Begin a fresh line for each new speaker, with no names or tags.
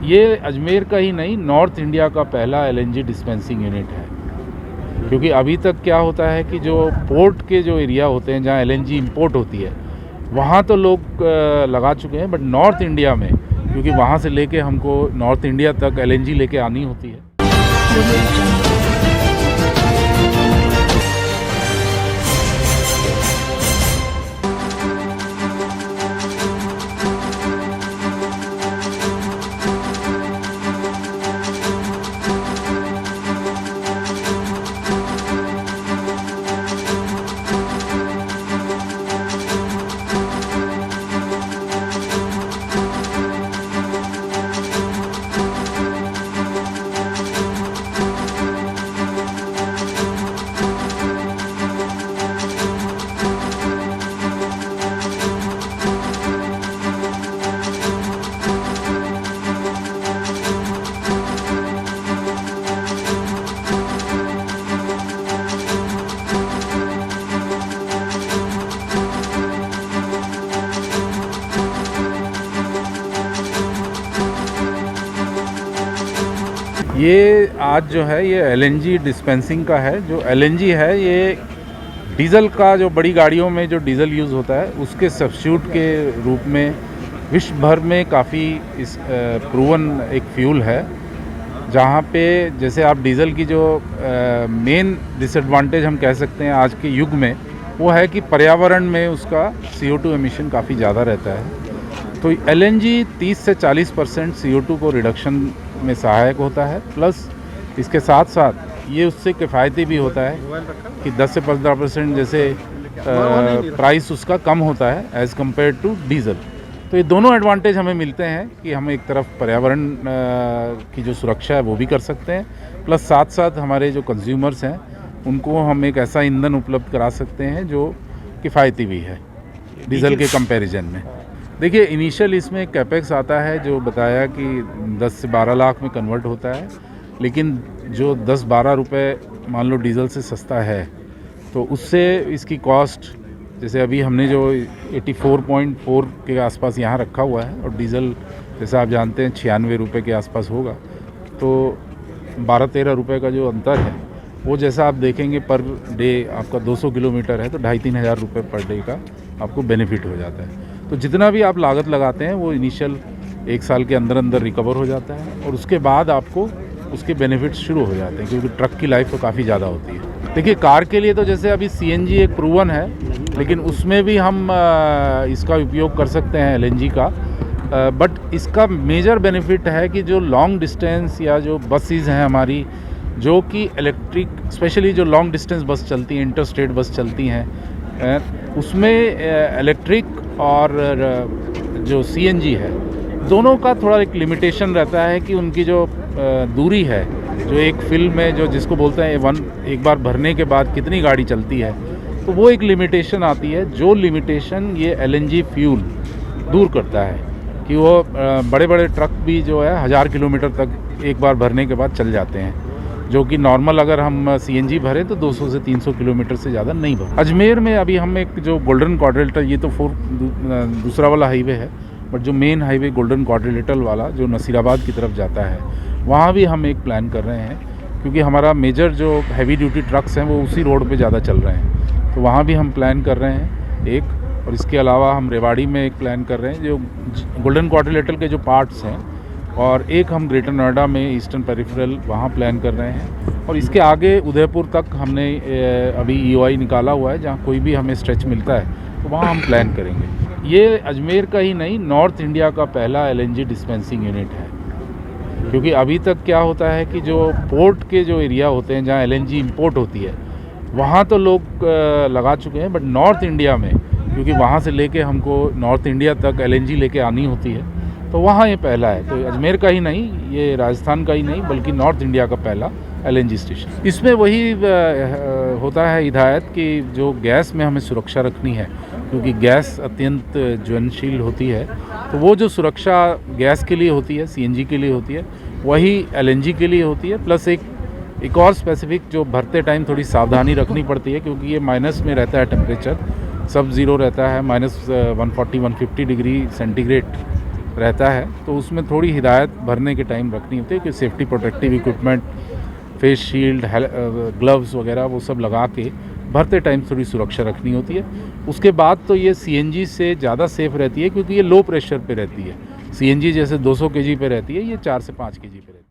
ये अजमेर का ही नहीं, नॉर्थ इंडिया का पहला एलएनजी डिस्पेंसिंग यूनिट है। क्योंकि अभी तक क्या होता है कि जो पोर्ट के जो एरिया होते हैं जहाँ एलएनजी इंपोर्ट होती है, वहाँ तो लोग लगा चुके हैं, बट नॉर्थ इंडिया में, क्योंकि वहाँ से लेके हमको नॉर्थ इंडिया तक एलएनजी लेके आनी होती है। ये आज जो है ये एलएनजी डिस्पेंसिंग का है। जो एलएनजी है ये डीज़ल का, जो बड़ी गाड़ियों में जो डीज़ल यूज़ होता है उसके सब्स्टिट्यूट के रूप में विश्व भर में काफ़ी इस प्रूवन एक फ्यूल है। जहाँ पे जैसे आप डीज़ल की जो मेन डिसएडवांटेज हम कह सकते हैं आज के युग में, वो है कि पर्यावरण में उसका CO2 एमिशन काफ़ी ज़्यादा रहता है। तो एलएनजी 30 से 40% CO2 को रिडक्शन में सहायक होता है, प्लस इसके साथ साथ ये उससे किफ़ायती भी होता है कि 10 से 15% जैसे प्राइस उसका कम होता है एज़ कम्पेयर टू डीज़ल। तो ये दोनों एडवांटेज हमें मिलते हैं कि हम एक तरफ पर्यावरण की जो सुरक्षा है वो भी कर सकते हैं, प्लस साथ साथ हमारे जो कंज्यूमर्स हैं उनको हम एक ऐसा ईंधन उपलब्ध करा सकते हैं जो किफ़ायती भी है डीज़ल के कंपैरिजन में। देखिए, इनिशियल इसमें कैपेक्स आता है जो बताया कि 10 से 12 लाख में कन्वर्ट होता है, लेकिन जो 10-12 रुपये मान लो डीज़ल से सस्ता है, तो उससे इसकी कॉस्ट, जैसे अभी हमने जो 84.4 के आसपास यहाँ रखा हुआ है और डीज़ल जैसा आप जानते हैं 96 रुपये के आसपास होगा, तो 12-13 रुपये का जो अंतर है वो जैसा आप देखेंगे पर डे आपका 200 किलोमीटर है तो 2,500-3 हज़ार रुपये पर डे का आपको बेनिफिट हो जाता है। तो जितना भी आप लागत लगाते हैं वो इनिशियल 1 साल के अंदर अंदर रिकवर हो जाता है और उसके बाद आपको उसके बेनिफिट्स शुरू हो जाते हैं, क्योंकि ट्रक की लाइफ तो काफ़ी ज़्यादा होती है। देखिए, कार के लिए तो जैसे अभी CNG एक प्रूवन है, लेकिन उसमें भी हम इसका उपयोग कर सकते हैं LNG का, बट इसका मेजर बेनिफिट है कि जो लॉन्ग डिस्टेंस या जो बसेस हैं हमारी, जो कि इलेक्ट्रिक, स्पेशली जो लॉन्ग डिस्टेंस बस चलती हैं, इंटरस्टेट बस चलती हैं, उसमें इलेक्ट्रिक और जो CNG है दोनों का थोड़ा एक लिमिटेशन रहता है कि उनकी जो दूरी है, जो एक फिल में जो जिसको बोलते हैं एक बार भरने के बाद कितनी गाड़ी चलती है, तो वो एक लिमिटेशन आती है। जो लिमिटेशन ये LNG फ्यूल दूर करता है कि वो बड़े बड़े ट्रक भी जो है 1000 किलोमीटर तक एक बार भरने के बाद चल जाते हैं, जो कि नॉर्मल अगर हम CNG भरें तो 200 से 300 किलोमीटर से ज़्यादा नहीं भर। अजमेर में अभी हम एक जो गोल्डन क्वाड्रिलेटरल, ये तो दूसरा वाला हाईवे है, बट जो मेन हाईवे गोल्डन क्वाड्रिलेटरल वाला जो नसीराबाद की तरफ जाता है, वहाँ भी हम एक प्लान कर रहे हैं, क्योंकि हमारा मेजर जो हैवी ड्यूटी ट्रक्स हैं वो उसी रोड पे ज़्यादा चल रहे हैं, तो वहाँ भी हम प्लान कर रहे हैं एक। और इसके अलावा हम रेवाड़ी में एक प्लान कर रहे हैं जो गोल्डन क्वाड्रिलेटरल के जो पार्ट्स हैं, और एक हम ग्रेटर नोएडा में ईस्टर्न पेरिफेरल वहाँ प्लान कर रहे हैं, और इसके आगे उदयपुर तक हमने अभी EOI निकाला हुआ है, जहाँ कोई भी हमें स्ट्रेच मिलता है तो वहाँ हम प्लान करेंगे। ये अजमेर का ही नहीं, नॉर्थ इंडिया का पहला LNG डिस्पेंसिंग यूनिट है। क्योंकि अभी तक क्या होता है कि जो पोर्ट के जो एरिया होते हैं जहाँ LNG इंपोर्ट होती है, वहाँ तो लोग लगा चुके हैं, बट नॉर्थ इंडिया में, क्योंकि वहाँ से लेके हमको नॉर्थ इंडिया तक LNG लेके आनी होती है, तो वहाँ ये पहला है। तो अजमेर का ही नहीं, ये राजस्थान का ही नहीं, बल्कि नॉर्थ इंडिया का पहला LNG स्टेशन। इसमें वही होता है हिदायत कि जो गैस में हमें सुरक्षा रखनी है, क्योंकि गैस अत्यंत ज्वलनशील होती है, तो वो जो सुरक्षा गैस के लिए होती है, CNG के लिए होती है, वही LNG के लिए होती है। प्लस एक और स्पेसिफिक जो भरते टाइम थोड़ी सावधानी रखनी पड़ती है, क्योंकि ये माइनस में रहता है टेम्परेचर, सब ज़ीरो रहता है, -140-150 डिग्री सेंटीग्रेड रहता है, तो उसमें थोड़ी हिदायत भरने के टाइम रखनी होती है कि safety protective equipment, face shield, gloves वगैरह वो सब लगा के भरते टाइम थोड़ी सुरक्षा रखनी होती है। उसके बाद तो ये सीएनजी से ज़्यादा सेफ़ रहती है, क्योंकि ये लो प्रेशर पे रहती है। सीएनजी जैसे 200 केजी पे रहती है, ये 4 से 5 केजी पे रहती है।